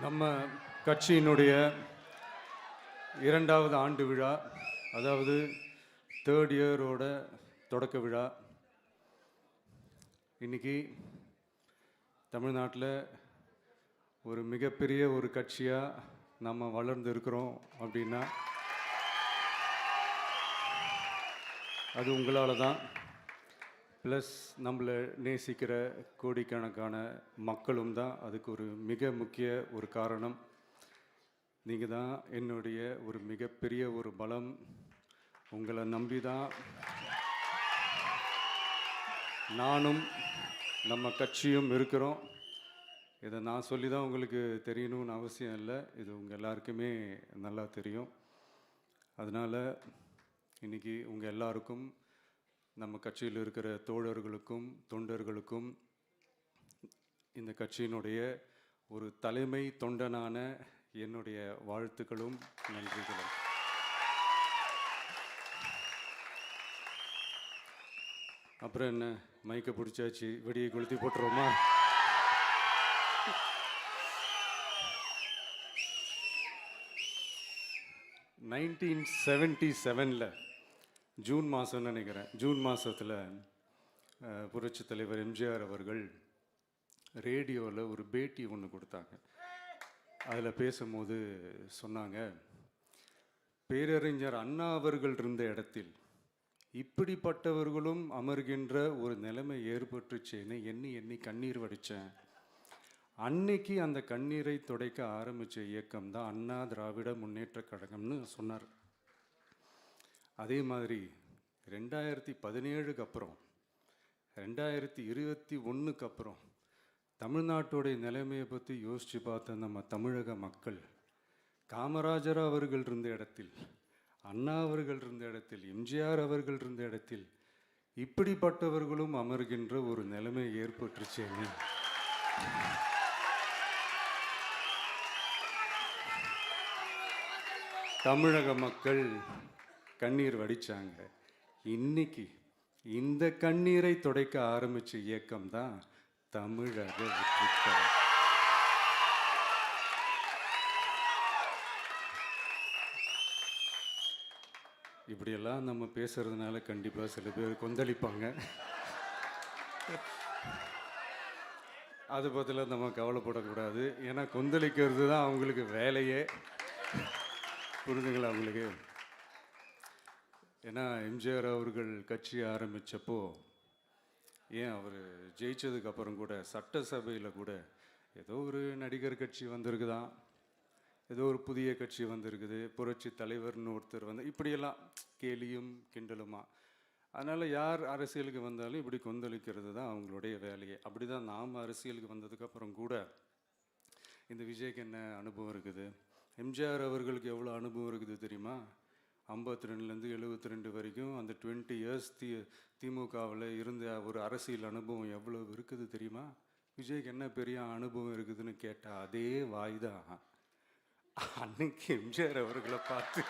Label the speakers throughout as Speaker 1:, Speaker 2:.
Speaker 1: நம்ம கட்சியினுடைய 2வது ஆண்டு விழா, அதாவது 3rd இயரோட தொடக்க விழா. இன்னைக்கு தமிழ்நாட்டில் ஒரு மிகப்பெரிய ஒரு கட்சியாக நம்ம வளர்ந்து இருக்கிறோம் அப்படின்னா அது உங்களால் தான். ப்ளஸ் நம்மளை நேசிக்கிற கோடிக்கணக்கான மக்களும் தான் அதுக்கு ஒரு மிக முக்கிய ஒரு காரணம். நீங்கள் தான் என்னுடைய ஒரு மிகப்பெரிய ஒரு பலம். உங்களை நம்பி தான் நானும் நம்ம கட்சியும் இருக்கிறோம். இதை நான் சொல்லி தான் உங்களுக்கு தெரியணும்னு அவசியம் இல்லை, இது உங்கள் எல்லாருக்குமே நல்லா தெரியும். அதனால் இன்றைக்கி உங்கள் எல்லாருக்கும், நம்ம கட்சியில் இருக்கிற தோழர்களுக்கும் தொண்டர்களுக்கும், இந்த கட்சியினுடைய ஒரு தலைமை தொண்டனான என்னுடைய வாழ்த்துக்களும் நன்றிகளும். அப்புறம் என்ன, மைக்கை பிடிச்சாச்சு, வெடியை கொளுத்தி போட்டுருவோமா? (1977) ஜூன் மாதம்னு நினைக்கிறேன். ஜூன் மாதத்தில் புரட்சி தலைவர் எம்ஜிஆர் அவர்கள் ரேடியோவில் ஒரு பேட்டி ஒன்று கொடுத்தாங்க. அதில் பேசும்போது சொன்னாங்க, பேரறிஞர் அண்ணா அவர்கள் இருந்த இடத்தில் இப்படிப்பட்டவர்களும் அமர்கின்ற ஒரு நிலைமை ஏற்பட்டுச்சேன்னு எண்ணி எண்ணி கண்ணீர் வடித்தேன். அன்னைக்கு அந்த கண்ணீரை துடைக்க ஆரம்பித்த இயக்கம் தான் அண்ணா திராவிட முன்னேற்ற கழகம்னு சொன்னார். அதே மாதிரி 2017க்கு அப்புறம் 2021க்கு அப்புறம் தமிழ்நாட்டுடைய நிலைமையை பற்றி யோசித்து பார்த்த நம்ம தமிழக மக்கள், காமராஜர் அவர்கள் இருந்த இடத்தில், அண்ணா அவர்கள் இருந்த இடத்தில், எம்ஜிஆர் அவர்கள் இருந்த இடத்தில் இப்படிப்பட்டவர்களும் அமர்கின்ற ஒரு நிலைமை ஏற்பட்டுருச்சேன்னு தமிழக மக்கள் கண்ணீர் வடித்தாங்க. இன்னைக்கு இந்த கண்ணீரை துடைக்க ஆரம்பித்த இயக்கம் தான் தமிழக வெற்றிக்கழகம். இப்படியெல்லாம் நம்ம பேசுறதுனால கண்டிப்பாக சில பேர் கொந்தளிப்பாங்க. அதை பற்றிலாம் நம்ம கவலைப்படக்கூடாது. ஏன்னா கொந்தளிக்கிறது தான் அவங்களுக்கு வேலையே. புரிஞ்சுங்களா அவங்களுக்கு? ஏன்னா எம்ஜிஆர் அவர்கள் கட்சி ஆரம்பித்தப்போ, ஏன் அவர் ஜெயிச்சதுக்கப்புறம் கூட சட்டசபையில் கூட ஏதோ ஒரு நடிகர் கட்சி வந்திருக்குதான், ஏதோ ஒரு புதிய கட்சி வந்திருக்குது, புரட்சி தலைவர்னு ஒருத்தர் வந்து, இப்படியெல்லாம் கேலியும் கிண்டலுமா. அதனால் யார் அரசியலுக்கு வந்தாலும் இப்படி கொந்தளிக்கிறது தான் அவங்களுடைய வேலையே. அப்படி தான் நாம் அரசியலுக்கு வந்ததுக்கப்புறம் கூட இந்த விஜய்க்கு என்ன அனுபவம் இருக்குது, எம்ஜிஆர் அவர்களுக்கு எவ்வளோ அனுபவம் இருக்குது தெரியுமா? 52லேருந்து 72 வரைக்கும் அந்த 20 இயர்ஸ் திமுகவில் இருந்த ஒரு அரசியல் அனுபவம் எவ்வளோ இருக்குது தெரியுமா? விஜய்க்கு என்ன பெரிய அனுபவம் இருக்குதுன்னு கேட்டால் அதே வாய் தான் அன்னைக்கு எம்ஜிஆர் அவர்களை பார்த்து,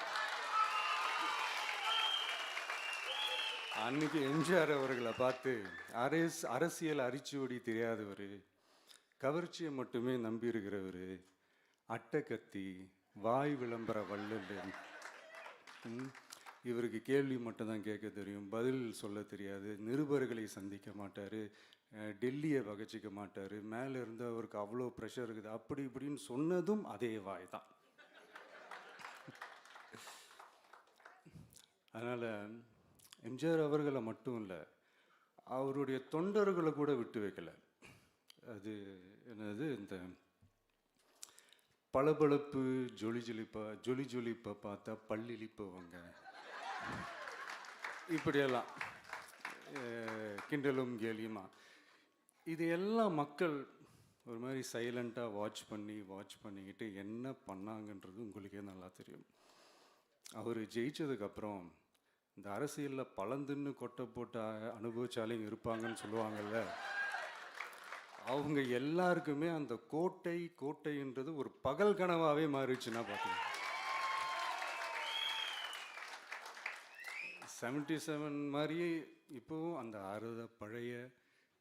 Speaker 1: அன்னைக்கு எம்ஜிஆர் அவர்களை பார்த்து, அரசியல் அரிச்சுவடி தெரியாதவர், கவர்ச்சியை மட்டுமே நம்பி இருக்கிறவர், அட்டை வாய் விளம்பர வள்ளல், இவருக்கு கேள்வி மட்டும்தான் கேட்க தெரியும், பதில் சொல்ல தெரியாது, நிருபர்களை சந்திக்க மாட்டார், டெல்லியை வகச்சிக்க மாட்டார், மேலே இருந்து அவருக்கு அவ்வளோ ப்ரெஷர் இருக்குது, அப்படி இப்படின்னு சொன்னதும் அதே வாய் தான். அதனால் எம்ஜிஆர் அவர்களை மட்டும் இல்லை, அவருடைய தொண்டர்களை கூட விட்டு வைக்கலை. அது என்னது, இந்த பளபளப்பு ஜொலி ஜொலிப்பை பார்த்தா பல்லிழிப்பவங்க, இப்படியெல்லாம் கிண்டலும் கேலியுமா, இது எல்லாம் மக்கள் ஒரு மாதிரி சைலண்ட்டாக வாட்ச் பண்ணிக்கிட்டு என்ன பண்ணாங்கன்றது உங்களுக்கே நல்லா தெரியும். அவர் ஜெயிச்சதுக்கப்புறம் இந்த அரசியலில் பழந்துன்னு கொட்டை போட்ட அனுபவிச்சாலையும் இருப்பாங்கன்னு சொல்லுவாங்கள்ல, அவங்க எல்லாருக்குமே அந்த கோட்டைன்றது ஒரு பகல் கனவாகவே மாறிடுச்சுன்னா பார்த்துங்க. 77 மாதிரியே இப்போவும் அந்த பழைய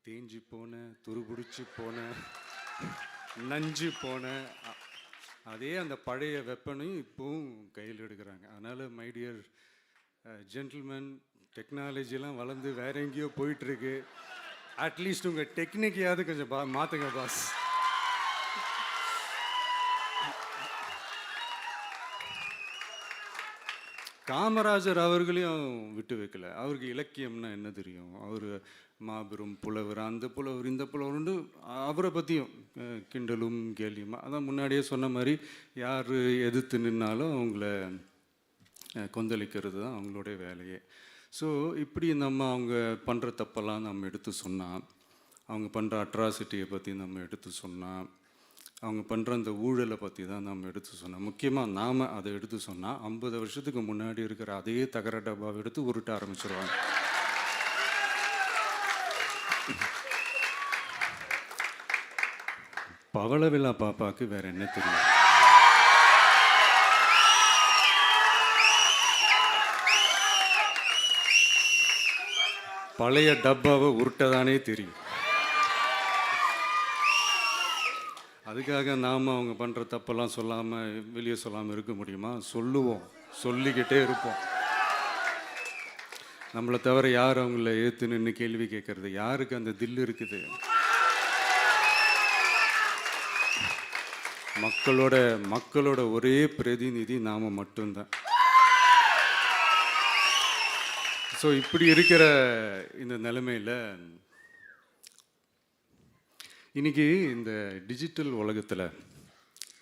Speaker 1: தேஞ்சி போன, துருபிடிச்சி போன, நஞ்சு போன அதே அந்த பழைய வெப்பனையும் இப்போவும் கையில் எடுக்கிறாங்க. அதனால் மை டியர் ஜென்டில்மேன், டெக்னாலஜிலாம் வளர்ந்து வேற எங்கேயோ போயிட்டுருக்கு. அட்லீஸ்ட் உங்கள் டெக்னிக்கையாவது கொஞ்சம் மாற்றுங்க பாஸ். காமராஜர் அவர்களையும் விட்டு வைக்கல. அவருக்கு இலக்கியம்னா என்ன தெரியும்? அவர் மாபெரும் புலவர், அந்த புலவர் இந்த புலவருண்டு அவரை பற்றியும் கிண்டலும் கேலியுமா. அதான் முன்னாடியே சொன்ன மாதிரி யார் எதிர்த்து நின்னாலும் அவங்கள கொந்தளிக்கிறது தான் அவங்களுடைய வேலையே. ஸோ இப்படி அவங்க பண்ணுற தப்பெல்லாம் நம்ம எடுத்து சொன்னால், அவங்க பண்ணுற அட்ராசிட்டியை பற்றி நம்ம எடுத்து சொன்னால், அவங்க பண்ணுற அந்த ஊழலை பற்றி தான் நம்ம எடுத்து சொன்னோம். முக்கியமாக நாம் அதை எடுத்து சொன்னால் 50 வருஷத்துக்கு முன்னாடி இருக்கிற அதே தகர டப்பாவை எடுத்து உருட்ட ஆரம்பிச்சிருவாங்க. பவளவிழா பாப்பாவுக்கு வேற என்ன தெரியும்? பழைய டப்பாவை உருட்டதானே தெரியும். அதுக்காக நாம் அவங்க பண்ணுற தப்பெல்லாம் சொல்லாமல் வெளியே சொல்லாமல் இருக்க முடியுமா? சொல்லுவோம், சொல்லிக்கிட்டே இருப்போம். நம்மளை தவிர யார் அவங்கள ஏற்று நின்று கேள்வி கேட்கறது? யாருக்கு அந்த தில் இருக்குது? மக்களோட ஒரே பிரதிநிதி நாம் மட்டும்தான். ஸோ இப்படி இருக்கிற இந்த நிலைமையில் இன்னைக்கு இந்த டிஜிட்டல் உலகத்தில்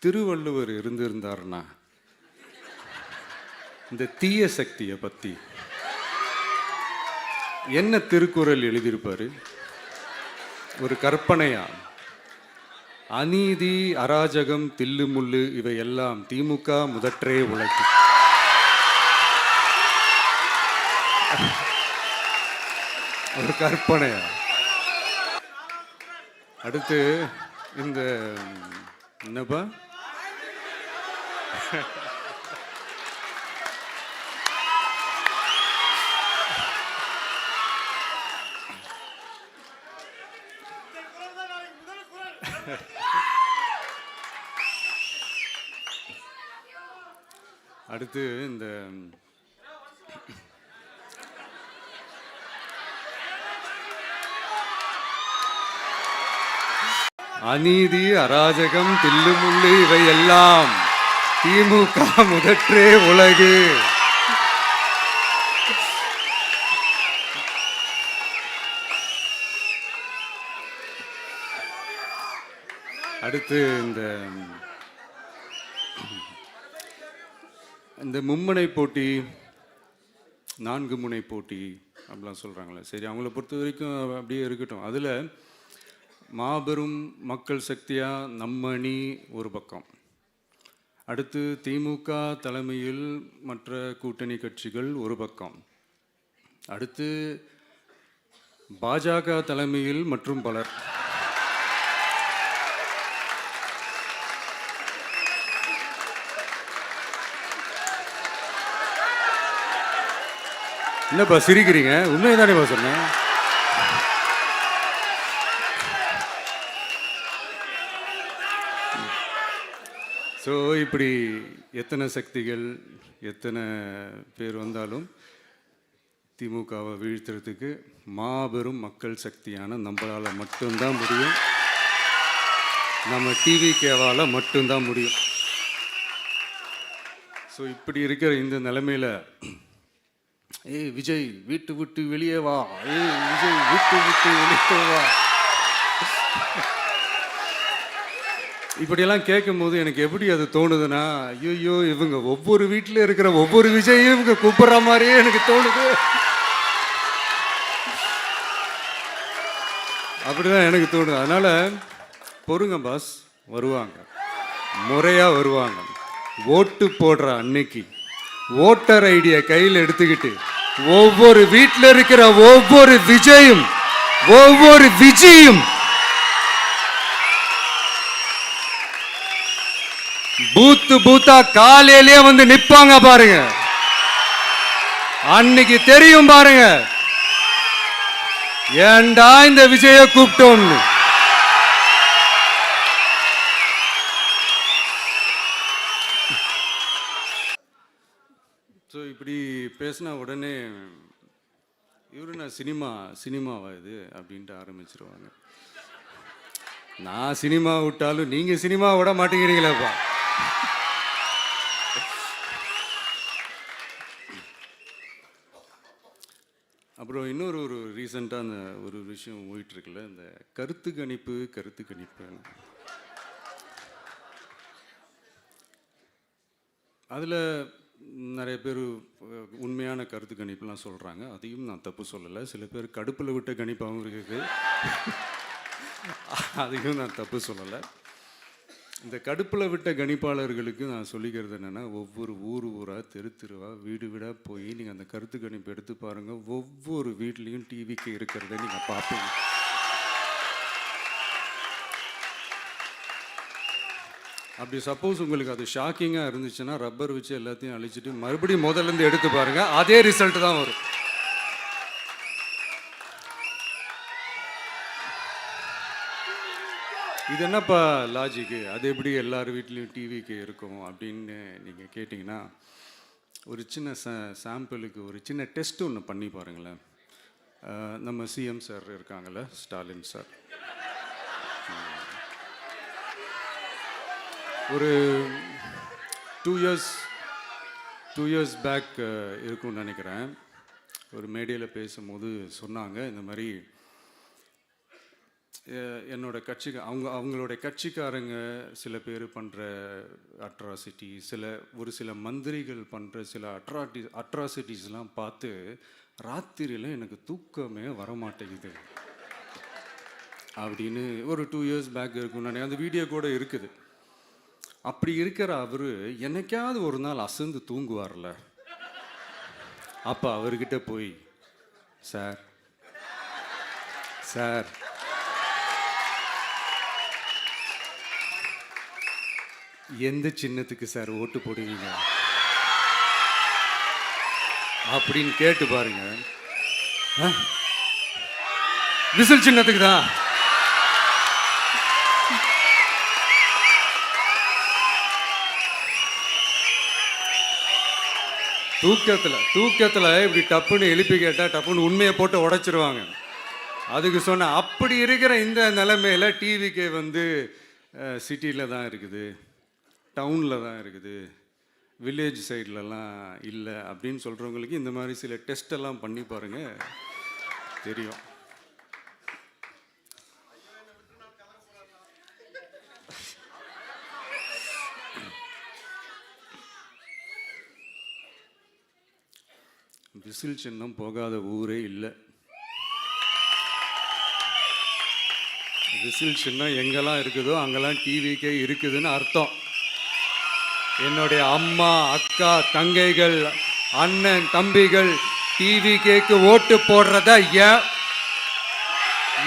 Speaker 1: திருவள்ளுவர் இருந்திருந்தாருன்னா இந்த தீய சக்தியை பற்றி என்ன திருக்குறள் எழுதியிருப்பாரு? ஒரு கற்பனையா, அநீதி, அராஜகம், தில்லுமுள்ளு இவையெல்லாம் திமுக முதற்றே உலகு. ஒரு கற்பனையா? அடுத்து இந்த என்னப்பா அடுத்து இந்த அநீதி, அராஜகம், தில்லுமுள்ளு இவையெல்லாம் திமுக முதற்றே உலகு. அடுத்து இந்த மும்முனை போட்டி, 4 முனை போட்டி அப்படிலாம் சொல்கிறாங்களே, சரி அவங்கள பொறுத்த வரைக்கும் அப்படியே இருக்கட்டும். அதில் மாபெரும் மக்கள் சக்தியாக நம்ம அணி ஒரு பக்கம், அடுத்து திமுக தலைமையில் மற்ற கூட்டணி கட்சிகள் ஒரு பக்கம், அடுத்து பாஜக தலைமையில் மற்றும் பலர். என்னப்பா சிரிக்கிறீங்க? உண்மையை தானேப்பா சொன்னேன். ஸோ இப்படி எத்தனை சக்திகள், எத்தனை பேர் வந்தாலும் திமுகவை வீழ்த்துறதுக்கு மாபெரும் மக்கள் சக்தியான நம்மளால் மட்டும்தான் முடியும். நம்ம டிவிகேவால் மட்டும்தான் முடியும். ஸோ இப்படி இருக்கிற இந்த நிலைமையில் ஏய் விஜய் வீட்டு விட்டு வெளியே வா, ஏய் விஜய் வீட்டு விட்டு வெளியே வா, இப்படியெல்லாம் கேட்கும் போது எனக்கு எப்படி அது தோணுதுன்னா, ஐயோ இவங்க ஒவ்வொரு வீட்டில் இருக்கிற ஒவ்வொரு விஜயும் இவங்க கூப்பிடுற மாதிரியே எனக்கு தோணுது. அப்படிதான் எனக்கு தோணுது. அதனால பொறுங்க பாஸ், வருவாங்க, முறையா வருவாங்க. ஓட்டு போடுற அன்னைக்கு ஓட்டர் ஐடியை கையில் எடுத்துக்கிட்டு ஒவ்வொரு வீட்டில் இருக்கிற ஒவ்வொரு விஜயும் பூத்தா காலையிலே வந்து நிப்பாங்க பாருங்க. அன்னைக்கு தெரியும் பாருங்க, ஏண்டா இந்த விஜய கூப்பிட்டோம்னு. ஸோ இப்படி பேசினா உடனே இவரு நான் சினிமாவா இது அப்படின்ட்டு ஆரம்பிச்சிருவாங்க. நான் சினிமா விட்டாலும் நீங்கள் சினிமா விட மாட்டேங்கிறீங்களேப்பா. அப்புறம் இன்னொரு ரீசெண்டாக அந்த ஒரு விஷயம் போயிட்டுருக்குல்ல, இந்த கருத்து கணிப்பு அதில் நிறைய பேர் உண்மையான கருத்து கணிப்புலாம் சொல்கிறாங்க. அதையும் நான் தப்பு சொல்லலை. சில பேர் கடுப்பில் விட்ட கணிப்பாகவும் இருக்குது. அதையும் நான் தப்பு சொல்லலை. இந்த கடுப்பில் விட்ட கணிப்பாளர்களுக்கு நான் சொல்லிக்கிறது என்னென்னா, ஒவ்வொரு ஊராக தெருவாக வீடு வீடாக போய் நீங்கள் அந்த கருத்து கணிப்பு எடுத்து பாருங்கள். ஒவ்வொரு வீட்லேயும் டிவிக்கு இருக்கிறத நீங்கள் பார்ப்பீங்க. அப்படி சப்போஸ் உங்களுக்கு அது ஷாக்கிங்காக இருந்துச்சுன்னா ரப்பர் வச்சு எல்லாத்தையும் அழிச்சிட்டு மறுபடியும் முதல்லேருந்து எடுத்து பாருங்கள், அதே ரிசல்ட் தான் வரும். இது என்னப்பா லாஜிக்கு, அது எப்படி எல்லார் வீட்லேயும் டிவிக்கு இருக்கும் அப்படின்னு நீங்கள் கேட்டிங்கன்னா, ஒரு சின்ன சாம்பிளுக்கு ஒரு சின்ன டெஸ்ட் ஒன்று பண்ணி பாருங்களேன். நம்ம சிஎம் சார் இருக்காங்கள்ல, ஸ்டாலின் சார், ஒரு 2 இயர்ஸ் பேக் இருக்கும்னு நினைக்கிறேன். ஒரு மேடையில் பேசும்போது சொன்னாங்க, இந்த மாதிரி என்னோட கட்சிக்கு அவங்களோட கட்சிக்காரங்க சில பேர் பண்ணுற அட்ராசிட்டி, ஒரு சில மந்திரிகள் பண்ணுற சில அட்ராசிட்டிஸ்லாம் பார்த்து ராத்திரியில் எனக்கு தூக்கமே வரமாட்டேங்குது அப்படின்னு ஒரு 2 இயர்ஸ் பேக் இருக்கும்னு நினைக்கிறேன். அந்த வீடியோ கூட இருக்குது. அப்படி இருக்கிற அவர் என்னைக்காவது ஒரு நாள் அசந்து தூங்குவார்ல, அப்போ அவர்கிட்ட போய், சார் எந்த சின்னத்துக்கு சார் ஓட்டு போடுவீங்க அப்படின்னு கேட்டு பாருங்க. விசில் சின்னத்துக்கு தான். தூக்கத்தில் இப்படி டப்புன்னு எழுப்பி கேட்டால் டப்புன்னு உண்மையை போட்டு உடைச்சிருவாங்க. அதுக்கு சொன்ன அப்படி இருக்கிற இந்த நிலைமையில் டிவிக்கு வந்து சிட்டியில் தான் இருக்குது, டவுனில் தான் இருக்குது, வில்லேஜ் சைட்லலாம் இல்லை அப்படின்னு சொல்கிறவங்களுக்கு இந்த மாதிரி சில டெஸ்டெல்லாம் பண்ணி பாருங்கள், தெரியும். விசில் சின்னம் போகாத ஊரே இல்லை. விசில் சின்னம் எங்கெல்லாம் இருக்குதோ அங்கெல்லாம் டிவிக்கே இருக்குதுன்னு அர்த்தம். என்னுடைய அம்மா, அக்கா, தங்கைகள், அண்ணன், தம்பிகள் டிவிக்கேக்கு ஓட்டு போடுறத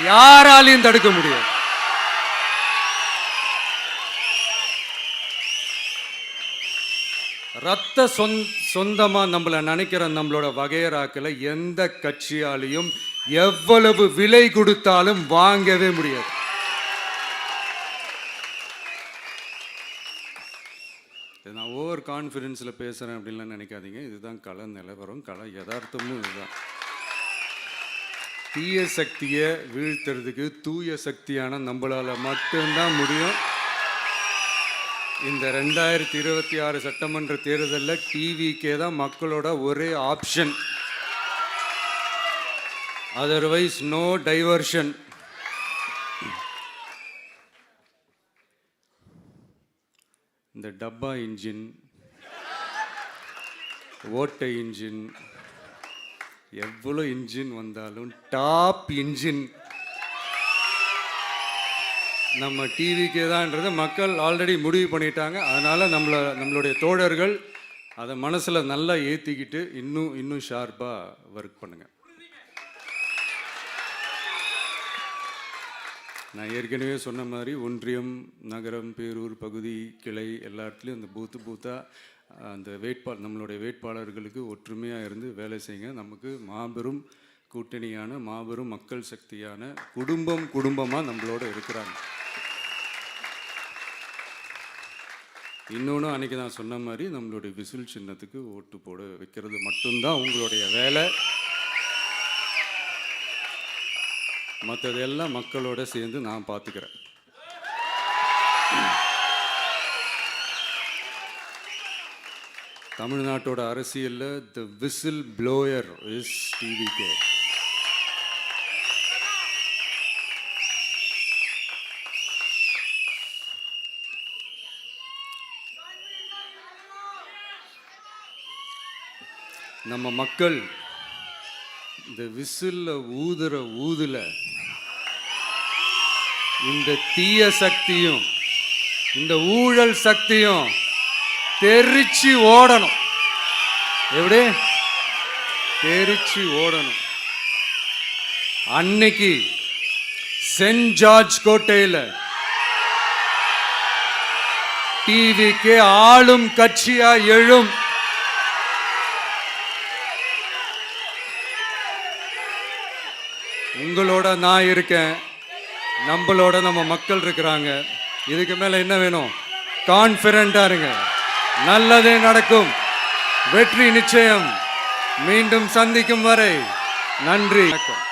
Speaker 1: யாராலையும் தடுக்க முடியாது. ரத்த சொந்தமா நம்மளை நினைக்கிற நம்மளோட வகையராக்களை எந்த கட்சியாலையும் எவ்வளவு விலை கொடுத்தாலும் வாங்கவே முடியாது. நான் ஓவர் கான்ஃபிடென்ஸில் பேசுகிறேன் அப்படின்லாம் நினைக்காதீங்க. இதுதான் கள நிலவரம், கள யதார்த்தமும் இதுதான். தீய சக்தியை வீழ்த்துறதுக்கு தூய சக்தியான நம்மளால் மட்டும்தான் முடியும். இந்த 2026 சட்டமன்ற தேர்தலில் டிவிக்கே தான் மக்களோட ஒரே ஆப்ஷன். Otherwise no diversion. இந்த டப்பா இன்ஜின், ஓட்டை இன்ஜின், எவ்வளோ இன்ஜின் வந்தாலும் டாப் இன்ஜின் நம்ம டிவிக்கே தான்ன்றது மக்கள் ஆல்ரெடி முடிவு பண்ணிட்டாங்க. அதனால் நம்மளுடைய தோழர்கள் அதை மனசில் நல்லா ஏற்றிக்கிட்டு இன்னும் ஷார்ப்பாக ஒர்க் பண்ணுங்கள். நான் ஏற்கனவே சொன்ன மாதிரி ஒன்றியம், நகரம், பேரூர், பகுதி, கிளை எல்லா இடத்துலையும் அந்த பூத்தாக அந்த நம்மளுடைய வேட்பாளர்களுக்கு ஒற்றுமையாக இருந்து வேலை செய்யுங்க. நமக்கு மாபெரும் கூட்டணியான மாபெரும் மக்கள் சக்தியான குடும்பமாக நம்மளோட இருக்கிறாங்க. இன்னொன்று அன்றைக்கி நான் சொன்ன மாதிரி நம்மளுடைய விசில் சின்னத்துக்கு ஓட்டு போட வைக்கிறது மட்டும்தான் உங்களுடைய வேலை. மற்றதெல்லாம் மக்களோட சேர்ந்து நான் பார்த்துக்கிறேன். தமிழ்நாட்டோட அரசியலில் த விசில் ப்ளோயர் இஸ் டிவிகே. நம்ம மக்கள் இந்த விசில்ல ஊதுல இந்த தீய சக்தியும் இந்த ஊழல் சக்தியும் தெரிச்சு ஓடணும். எப்படி தெரிச்சு ஓடணும்? அன்னைக்கு சென்ட் ஜார்ஜ் கோட்டையில் டிவிக்கு ஆளும் கட்சியா எழும். உங்களோட நான் இருக்கேன், நம்மளோட நம்ம மக்கள் இருக்கிறாங்க. இதுக்கு மேல என்ன வேணும்? கான்ஃபிடென்ட்டா இருங்க, நல்லதே நடக்கும், வெற்றி நிச்சயம். மீண்டும் சந்திக்கும் வரை நன்றி, வணக்கம்.